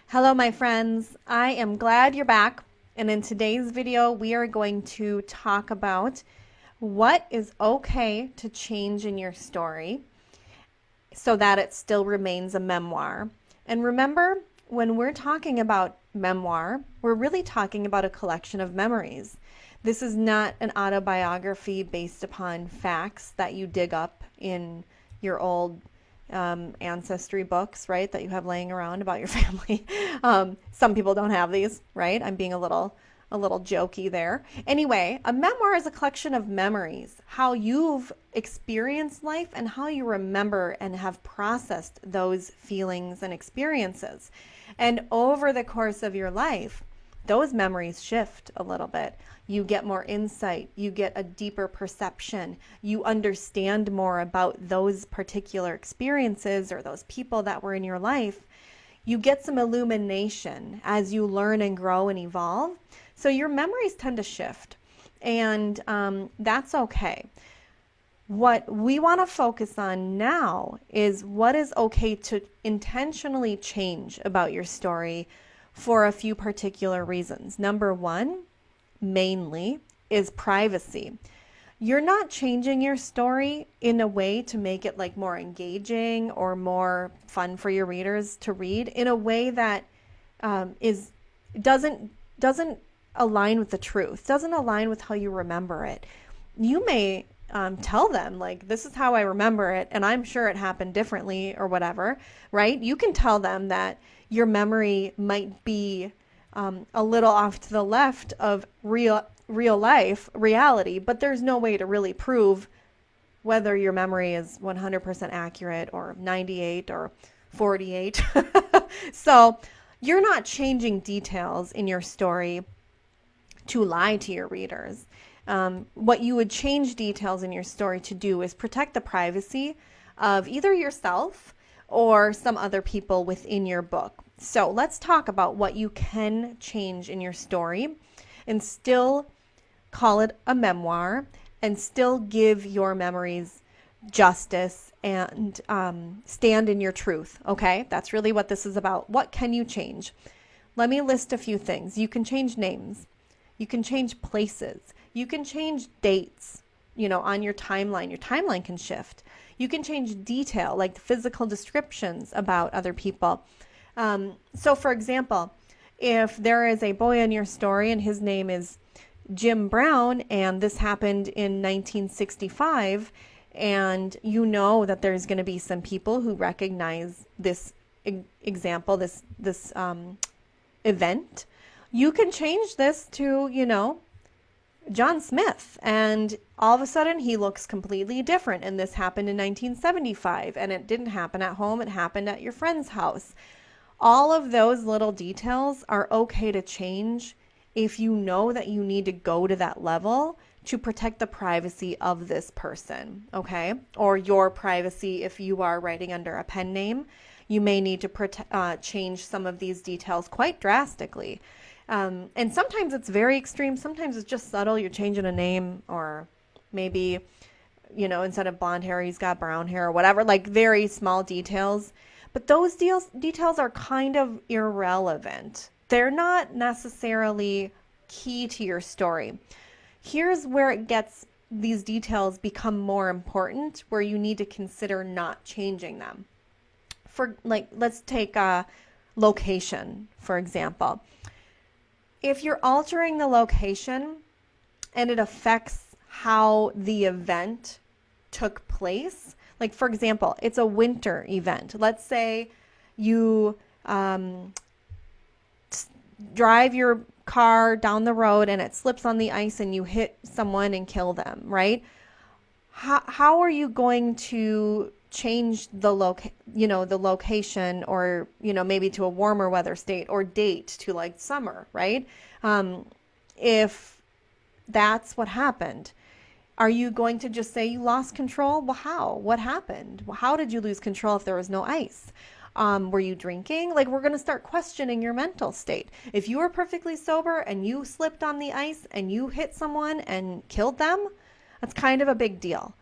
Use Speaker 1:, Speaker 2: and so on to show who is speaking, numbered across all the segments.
Speaker 1: Hello, my friends. I am glad you're back. And in today's video, we are going to talk about what is okay to change in your story so that it still remains a memoir. And remember, when we're talking about memoir, we're really talking about a collection of memories. This is not an autobiography based upon facts that you dig up in your old ancestry books, right, that you have laying around about your family. Some people don't have these, right? I'm being a little jokey there. Anyway, a memoir is a collection of memories, how you've experienced life and how you remember and have processed those feelings and experiences. And over the course of your life, those memories shift a little bit. You get more insight, you get a deeper perception, you understand more about those particular experiences or those people that were in your life. You get some illumination as you learn and grow and evolve. So your memories tend to shift, and that's okay. What we want to focus on now is what is okay to intentionally change about your story for a few particular reasons. Number one, mainly, is privacy. You're not changing your story in a way to make it like more engaging or more fun for your readers to read in a way that doesn't align with the truth, doesn't align with how you remember it. You may tell them, like, this is how I remember it, and I'm sure it happened differently or whatever, right? You can tell them that your memory might be a little off to the left of real life reality, but there's no way to really prove whether your memory is 100% accurate or 98 or 48. So you're not changing details in your story to lie to your readers. What you would change details in your story to do is protect the privacy of either yourself or some other people within your book. So let's talk about what you can change in your story and still call it a memoir and still give your memories justice and stand in your truth. Okay, that's really what this is about. What can you change? Let me list a few things. You can change names. You can change places. You can change dates, on your timeline. Your timeline can shift. You can change detail, like the physical descriptions about other people. So for example, if there is a boy in your story and his name is Jim Brown, and this happened in 1965, and you know that there's going to be some people who recognize this example, this event, you can change this to, John Smith, and all of a sudden he looks completely different, and this happened in 1975, and it didn't happen at home, it happened at your friend's house. All of those little details are okay to change if you know that you need to go to that level to protect the privacy of this person, okay? Or your privacy if you are writing under a pen name. You may need to change some of these details quite drastically. And sometimes it's very extreme. Sometimes it's just subtle. You're changing a name, or maybe, instead of blonde hair, he's got brown hair or whatever, like very small details. But those details are kind of irrelevant. They're not necessarily key to your story. Here's where these details become more important, where you need to consider not changing them. Let's take a location, for example. If you're altering the location and it affects how the event took place, like for example, it's a winter event. Let's say you drive your car down the road and it slips on the ice and you hit someone and kill them, right? How are you going to change the location, or maybe to a warmer weather state, or date to like summer, right? If that's what happened, are you going to just say you lost control? Well, how? What happened? Well, how did you lose control if there was no ice? Were you drinking? Like, we're going to start questioning your mental state. If you were perfectly sober and you slipped on the ice and you hit someone and killed them, that's kind of a big deal.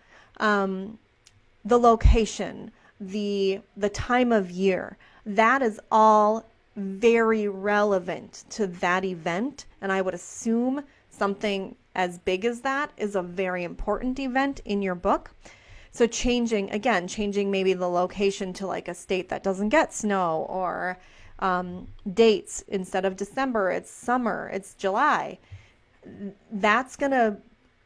Speaker 1: The location, the time of year, that is all very relevant to that event. And I would assume something as big as that is a very important event in your book. So changing maybe the location to like a state that doesn't get snow, or dates, instead of December, it's summer, it's July. That's going to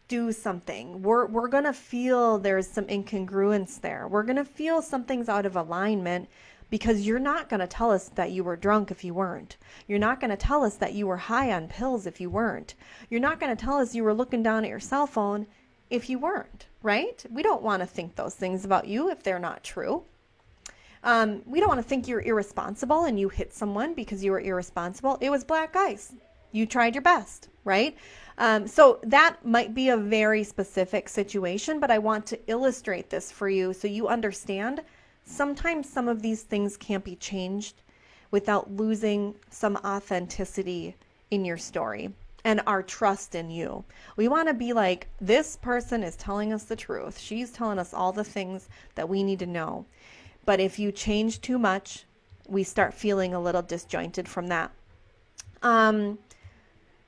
Speaker 1: do something. We're going to feel there's some incongruence there. We're going to feel something's out of alignment, because you're not going to tell us that you were drunk if you weren't. You're not going to tell us that you were high on pills if you weren't. You're not going to tell us you were looking down at your cell phone if you weren't, right? We don't want to think those things about you if they're not true. We don't want to think you're irresponsible and you hit someone because you were irresponsible. It was black ice. You tried your best, right? So that might be a very specific situation, but I want to illustrate this for you so you understand sometimes some of these things can't be changed without losing some authenticity in your story and our trust in you. We want to be like, this person is telling us the truth. She's telling us all the things that we need to know. But if you change too much, we start feeling a little disjointed from that.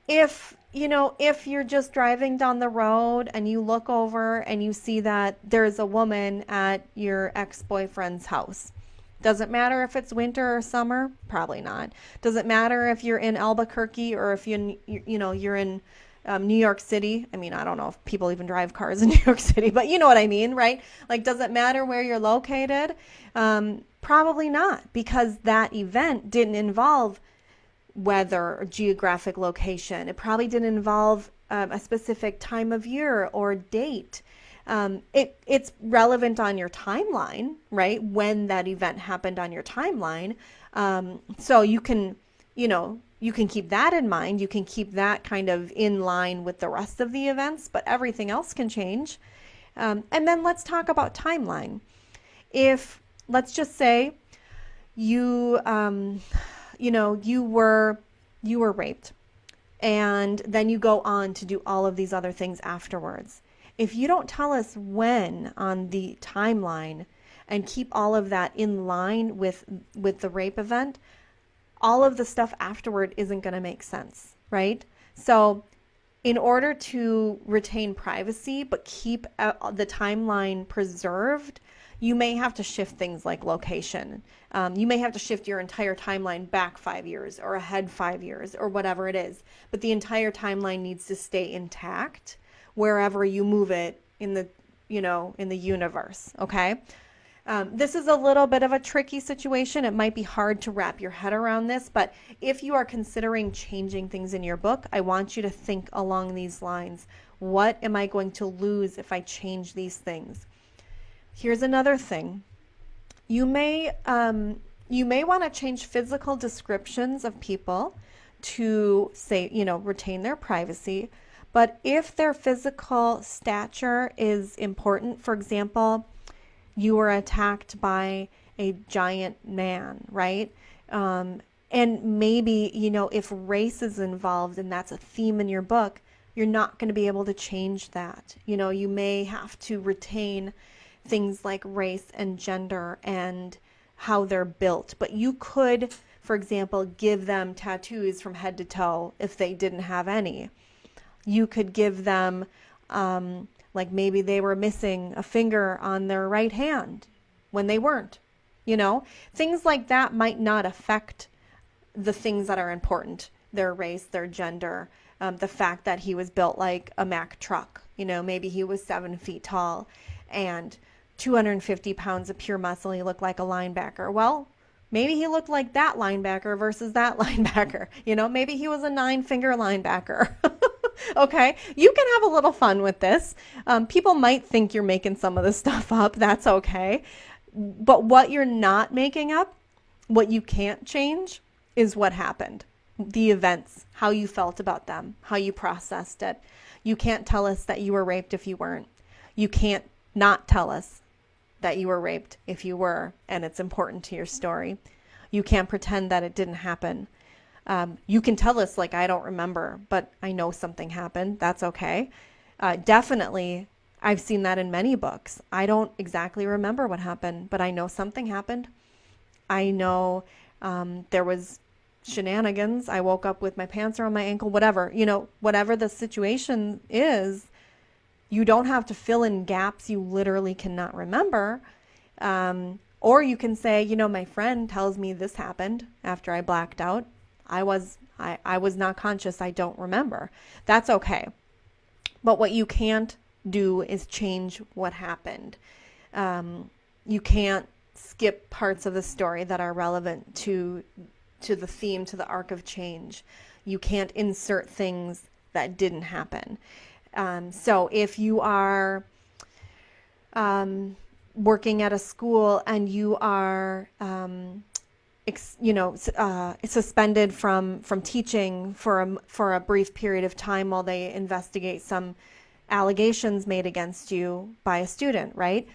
Speaker 1: If you're just driving down the road and you look over and you see that there's a woman at your ex-boyfriend's house, doesn't matter if it's winter or summer, probably not. Doesn't matter if you're in Albuquerque or if you're in New York City. I mean, I don't know if people even drive cars in New York City, but you know what I mean, right? Like, does it matter where you're located? Probably not, because that event didn't involve weather or geographic location. It probably didn't involve a specific time of year or date. It's relevant on your timeline, right? When that event happened on your timeline. So you can keep that in mind. You can keep that kind of in line with the rest of the events, but everything else can change. And then let's talk about timeline. If, let's just say you were raped, and then you go on to do all of these other things afterwards. If you don't tell us when on the timeline and keep all of that in line with the rape event, all of the stuff afterward isn't going to make sense, right? So in order to retain privacy but keep the timeline preserved, you may have to shift things like location. You may have to shift your entire timeline back 5 years or ahead 5 years or whatever it is. But the entire timeline needs to stay intact wherever you move it in the universe, okay? This is a little bit of a tricky situation. It might be hard to wrap your head around this, but if you are considering changing things in your book, I want you to think along these lines. What am I going to lose if I change these things? Here's another thing. You may want to change physical descriptions of people to say, retain their privacy. But if their physical stature is important, for example, you were attacked by a giant man, right? And maybe, if race is involved and that's a theme in your book, you're not going to be able to change that. You may have to retain things like race and gender and how they're built. But you could, for example, give them tattoos from head to toe if they didn't have any. You could give them, like maybe they were missing a finger on their right hand when they weren't. Things like that might not affect the things that are important, their race, their gender, the fact that he was built like a Mack truck. Maybe he was 7 feet tall and 250 pounds of pure muscle. He looked like a linebacker. Well, maybe he looked like that linebacker versus that linebacker. Maybe he was a 9-finger linebacker. Okay, you can have a little fun with this. People might think you're making some of this stuff up. That's okay. But what you're not making up, what you can't change, is what happened. The events, how you felt about them, how you processed it. You can't tell us that you were raped if you weren't. You can't not tell us that you were raped if you were, and it's important to your story. You can't pretend that it didn't happen. You can tell us, like, I don't remember, but I know something happened. That's okay. Definitely, I've seen that in many books. I don't exactly remember what happened, but I know something happened. I know there was shenanigans. I woke up with my pants around my ankle, whatever, whatever the situation is, you don't have to fill in gaps you literally cannot remember. Or you can say, my friend tells me this happened after I blacked out. I was not conscious. I don't remember. That's okay. But what you can't do is change what happened. You can't skip parts of the story that are relevant to the theme, to the arc of change. You can't insert things that didn't happen. So if you are working at a school and you are suspended from teaching for a brief period of time while they investigate some allegations made against you by a student, right?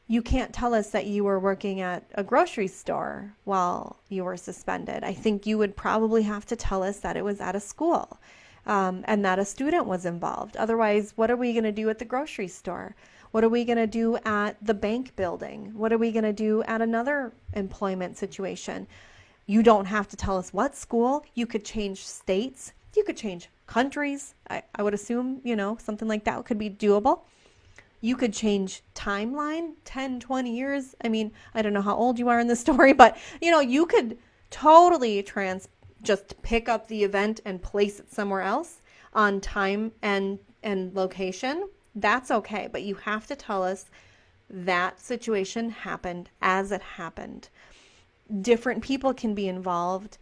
Speaker 1: You can't tell us that you were working at a grocery store while you were suspended. I think you would probably have to tell us that it was at a school, and that a student was involved. Otherwise, what are we going to do at the grocery store? What are we going to do at the bank building? What are we going to do at another employment situation? You don't have to tell us what school. You could change states. You could change countries. I would assume, something like that could be doable. You could change timeline, 10, 20 years. I mean, I don't know how old you are in the story, but, you could totally just pick up the event and place it somewhere else on time and location. That's okay, but you have to tell us that situation happened as it happened. Different people can be involved.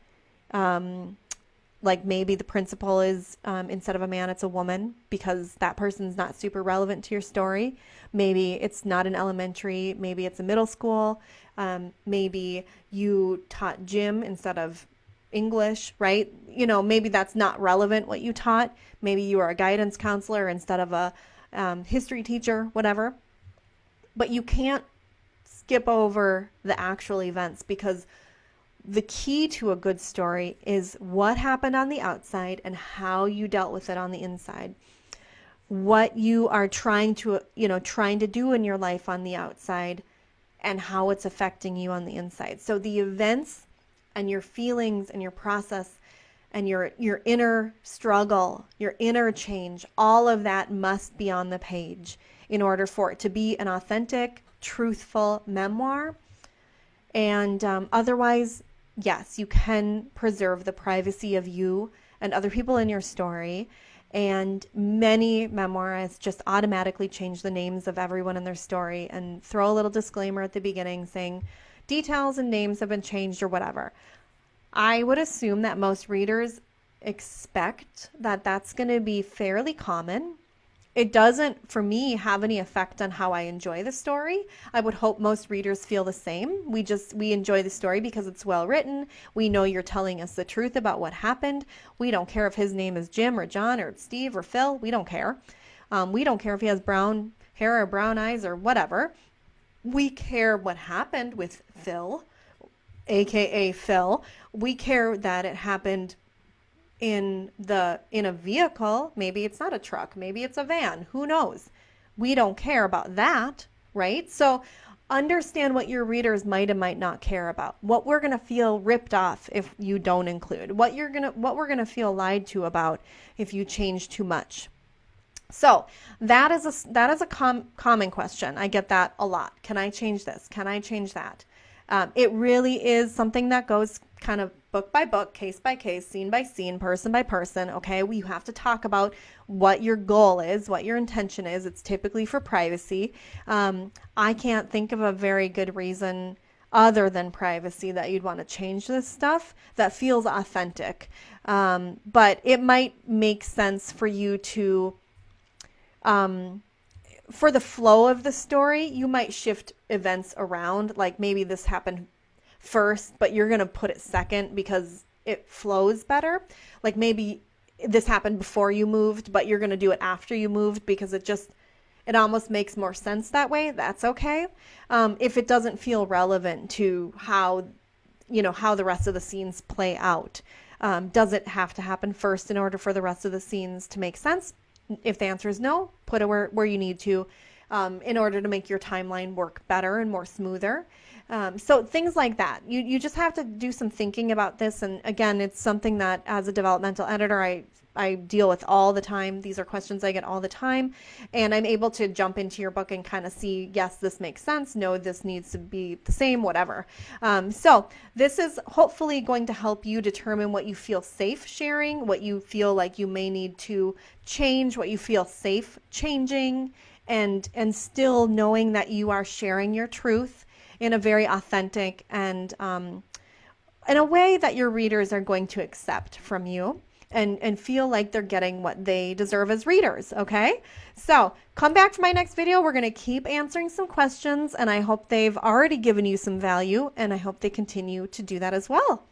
Speaker 1: Like maybe the principal is, instead of a man, it's a woman, because that person's not super relevant to your story. Maybe it's not an elementary, maybe it's a middle school. Maybe you taught gym instead of English, right? Maybe that's not relevant what you taught. Maybe you were a guidance counselor instead of a history teacher, whatever. But you can't skip over the actual events, because the key to a good story is what happened on the outside and how you dealt with it on the inside. What you are trying to do in your life on the outside and how it's affecting you on the inside. So the events and your feelings and your process and your inner struggle, your inner change, all of that must be on the page in order for it to be an authentic, truthful memoir. And otherwise, yes, you can preserve the privacy of you and other people in your story. And many memoirists just automatically change the names of everyone in their story and throw a little disclaimer at the beginning saying details and names have been changed or whatever. I would assume that most readers expect that that's going to be fairly common. It doesn't, for me, have any effect on how I enjoy the story. I would hope most readers feel the same. We enjoy the story because it's well written. We know you're telling us the truth about what happened. We don't care if his name is Jim or John or Steve or Phil. We don't care. We don't care if he has brown hair or brown eyes or whatever. We care what happened with Phil, aka Phil. We care that it happened in a vehicle. Maybe it's not a truck, maybe it's a van, who knows? We don't care about that, right? So understand what your readers might and might not care about, what we're going to feel ripped off if you don't include, what we're going to feel lied to about if you change too much. So that is a common question. I get that a lot. Can I change this? Can I change that? It really is something that goes kind of book by book, case by case, scene by scene, person by person. Okay, you have to talk about what your goal is, what your intention is. It's typically for privacy. I can't think of a very good reason other than privacy that you'd want to change this stuff that feels authentic. But it might make sense for you to, for the flow of the story, you might shift events around. Like maybe this happened first, but you're going to put it second because it flows better. Like maybe this happened before you moved, but you're going to do it after you moved because it almost makes more sense that way. That's okay. If it doesn't feel relevant to how the rest of the scenes play out. Does it have to happen first in order for the rest of the scenes to make sense? If the answer is no, put it where you need to. in order to make your timeline work better and more smoother. So things like that. You just have to do some thinking about this. And again, it's something that as a developmental editor, I deal with all the time. These are questions I get all the time. And I'm able to jump into your book and kind of see, yes, this makes sense. No, this needs to be the same, whatever. So this is hopefully going to help you determine what you feel safe sharing, what you feel like you may need to change, what you feel safe changing, and still knowing that you are sharing your truth in a very authentic and in a way that your readers are going to accept from you and feel like they're getting what they deserve as readers, okay? So come back for my next video. We're going to keep answering some questions, and I hope they've already given you some value, and I hope they continue to do that as well.